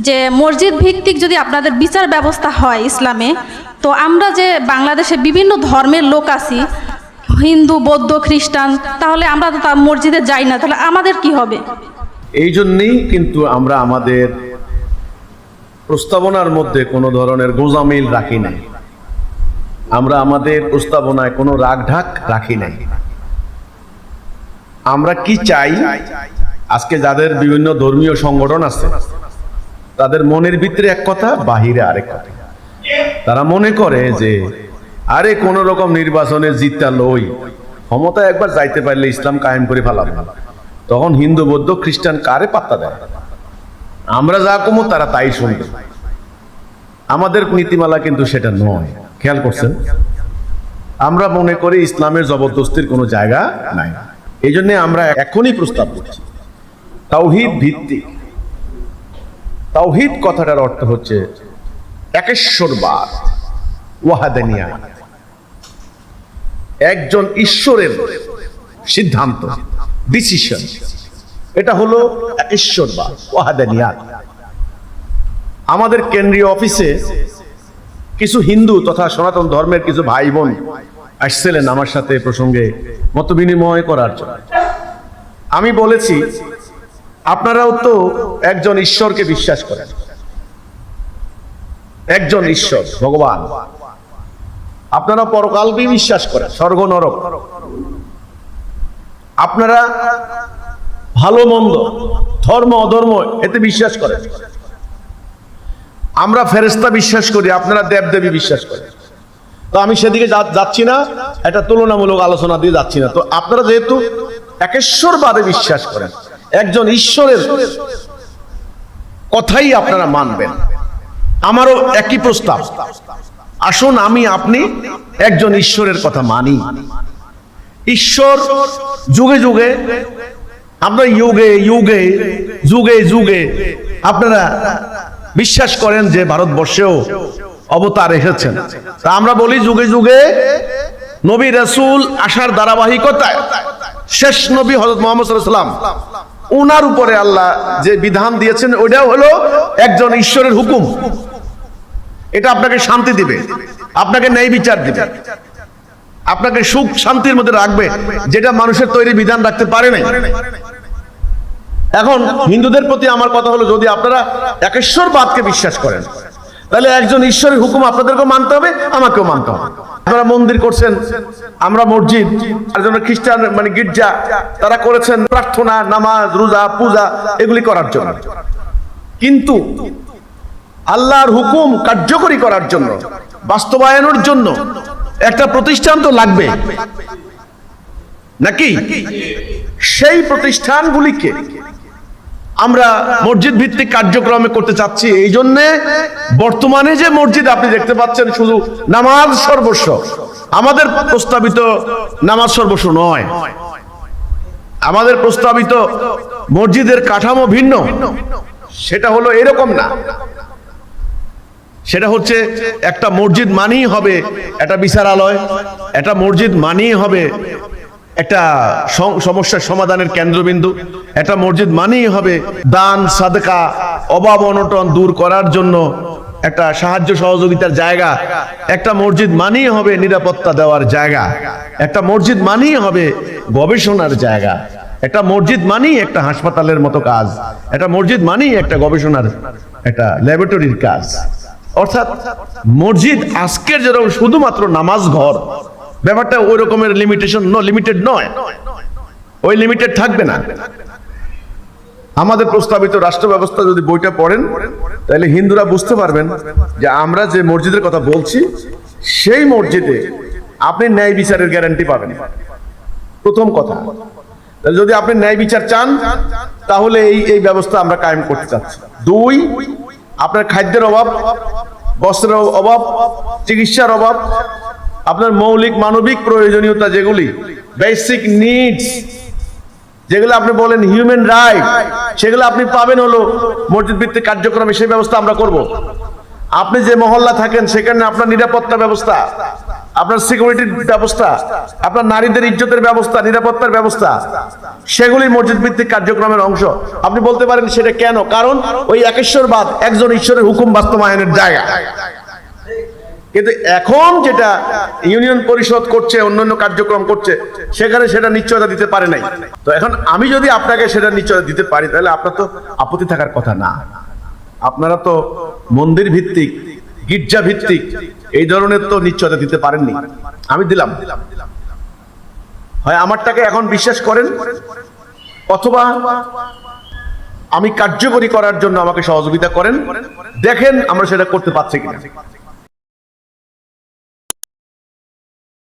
যে মসজিদ ভিত্তিক যদি আপনাদের বিচার ব্যবস্থা হয় ইসলামে, তো আমরা যে বাংলাদেশে বিভিন্ন ধর্মের লোক আছি, হিন্দু, বৌদ্ধ, খ্রিস্টান, তাহলে আমরা তো মসজিদে যাই না, তাহলে আমাদের কি হবে? এই জন্যই কিন্তু আমরা আমাদের প্রস্তাবনার মধ্যে কোনো ধরনের গোঁজামিল রাখি নাই। আমরা আমাদের প্রস্তাবনায় কোনো রাগঢাক রাখি নাই। আমরা কি চাই, আজকে যাদের বিভিন্ন ধর্মীয় সংগঠন আছে তাদের মনের ভিতরে এক কথা, বাহিরে আরেক কথা। তারা মনে করে যে আরে কোন রকম নির্বাচনে জিতটা লই, ক্ষমতা একবার যাইতে পারলে ইসলাম কায়েম করে ফেলাবে। তখন হিন্দু, বৌদ্ধ, খ্রিস্টান কারে পাত্তা দেয়? আমরা যা কমো তারা তাই শুনবে। আমাদের নীতিমালা কিন্তু সেটা নয়। খেয়াল করছেন? আমরা মনে করি ইসলামের জবরদস্তির কোনো জায়গা নাই। এই জন্য আমরা এখনই প্রস্তাব করছি তাওহীদ ভিত্তিক। তাওহীদ কথাটার অর্থ হচ্ছে একেশ্বরবাদ, ওয়াহাদানিয়াত, একজন ঈশ্বরের সিদ্ধান্ত, ডিসিশন। এটা হলো একেশ্বরবাদ, ওয়াহাদানিয়াত। আমাদের কেন্দ্রীয় অফিসে কিছু হিন্দু তথা সনাতন ধর্মের কিছু ভাই বোন আসছিলেন আমার সাথে প্রসঙ্গে মত বিনিময় করার জন্য। আমি বলেছি, আপনারাও তো একজন ঈশ্বরকে বিশ্বাস করেন, একজন ঈশ্বর ভগবান। আপনারা পরকালকে বিশ্বাস করেন, স্বর্গ নরক। আপনারা ভালো মন্দ, ধর্ম অধর্ম এতে বিশ্বাস করেন। আমরা ফেরেশতা বিশ্বাস করি, আপনারা দেবদেবী বিশ্বাস করেন। তো আমি সেদিকে যাচ্ছি না, এটা তুলনামূলক আলোচনা দিয়ে যাচ্ছি না। তো আপনারা যেহেতু একেশ্বরবাদে বিশ্বাস করেন, একজন ঈশ্বরের কথাই আপনারা মানবেন, আমারও একই প্রস্তাব। আসুন আমি আপনি একজন ঈশ্বরের কথা মানি। ঈশ্বর যুগে যুগে, আমরা যুগে যুগে যুগে যুগে আপনারা বিশ্বাস করেন যে ভারতবর্ষেও অবতার এসেছেন। তা আমরা বলি যুগে যুগে নবী রাসূল আসার ধারাবাহিকতায় শেষ নবী হযরত মুহাম্মদ সাল্লাল্লাহু আলাইহি ওয়াসাল্লাম, ওনার উপরে আল্লাহ যে বিধান দিয়েছেন ওইটাও হলো একজন ঈশ্বরের হুকুম। এটা আপনাকে শান্তি দিবে, আপনাকে ন্যায় বিচার দিবে, আপনাকে সুখ শান্তির মধ্যে রাখবে, যেটা মানুষের তৈরি বিধান রাখতে পারে না। এখন হিন্দুদের প্রতি আমার কথা হলো, যদি আপনারা একেশ্বরবাদকে বিশ্বাস করেন তাহলে একজন ঈশ্বরের হুকুম আপনাদেরকেও মানতে হবে, আমাকেও মানতে হবে। আপনারা মন্দির করছেন, আমরা মসজিদ, আর জন্য খ্রিস্টান মানে গির্জা, তারা করেছেন প্রার্থনা, নামাজ, রোজা, পূজা এগুলি করার জন্য। কিন্তু আল্লাহর হুকুম কার্যকরী করার জন্য, বাস্তবায়নের জন্য একটা প্রতিষ্ঠান তো লাগবে নাকি? সেই প্রতিষ্ঠানগুলিকে আমরা মসজিদ ভিত্তিক কার্যক্রমে করতে চাচ্ছি। এই জন্য বর্তমানে যে মসজিদ আপনি দেখতে পাচ্ছেন শুধু নামাজ সর্বস্ব, আমাদের প্রস্তাবিত নামাজ সর্বস্ব নয়। আমাদের প্রস্তাবিত মসজিদের কাঠামো ভিন্ন। সেটা হলো এরকম না। সেটা হচ্ছে একটা মসজিদ মানেই হবে একটা বিচারালয়, একটা মসজিদ মানেই হবে একটা সমস্যার সমাধানের কেন্দ্রবিন্দু, একটা মসজিদ মানেই হবে দান সাদকা, অভাব অনটন দূর করার জন্য একটা সাহায্য সহযোগিতার জায়গা, একটা মসজিদ মানেই হবে নিরাপত্তা দেওয়ার জায়গা, একটা মসজিদ মানেই হবে গবেষণার জায়গা, একটা মসজিদ মানেই একটা হাসপাতালের মতো কাজ, একটা মসজিদ মানেই একটা গবেষণার একটা ল্যাবরেটরির কাজ। অর্থাৎ মসজিদ আজকের যেরকম শুধুমাত্র নামাজ ঘর, ব্যাপারটা ওই রকমের লিমিটেড নয়, ওই লিমিটেড থাকবে না। আমাদের প্রস্তাবিত রাষ্ট্র ব্যবস্থা যদি বইটা পড়েন তাহলে হিন্দুরা বুঝতে পারবেন যে আমরা যে মসজিদের কথা বলছি সেই মসজিদে আপনি ন্যায় বিচারের গ্যারান্টি পাবেন। প্রথম কথা, যদি আপনি ন্যায় বিচার চান তাহলে এই ব্যবস্থা আমরা কায়েম করতে চাচ্ছি। দুই, আপনার খাদ্যের অভাব, বস্ত্রের অভাব, চিকিৎসার অভাব, আপনার মৌলিক মানবিক প্রয়োজনীয়তা যেগুলি বেসিক নিডস, যেগুলো আপনি বলেন হিউম্যান রাইট, সেগুলো আপনি পাবেন হলো মসজিদ ভিত্তিক কার্যক্রমে। সেই ব্যবস্থা আমরা করব। আপনি যে মহল্লা থাকেন সেখানে আপনার নিরাপত্তা ব্যবস্থা, আপনার সিকিউরিটির ব্যবস্থা, আপনার নারীদের ইজ্জতের ব্যবস্থা, নিরাপত্তার ব্যবস্থা, সেগুলি মসজিদ ভিত্তিক কার্যক্রমের অংশ। আপনি বলতে পারেন সেটা কেন? কারণ ওই একেশ্বরবাদ একজন ঈশ্বরের হুকুম বাস্তবায়নের জায়গা। কিন্তু এখন যেটা ইউনিয়ন পরিষদ করছে, অন্যান্য কার্যক্রম করছে, সেখানে সেটা নিশ্চয়তা দিতে পারে নাই। তো এখন আমি যদি আপনাকে সেটা নিশ্চয়তা দিতে পারি, তাহলে আপনার তো আপত্তি থাকার কথা না। আপনারা তো মন্দির ভিত্তিক, গির্জা ভিত্তিক এই ধরনের তো নিশ্চয়তা দিতে পারেননি, আমি দিলাম। হয় আমারটাকে এখন বিশ্বাস করেন, অথবা আমি কার্যকরী করার জন্য আমাকে সহযোগিতা করেন, দেখেন আমরা সেটা করতে পারছি কিনা।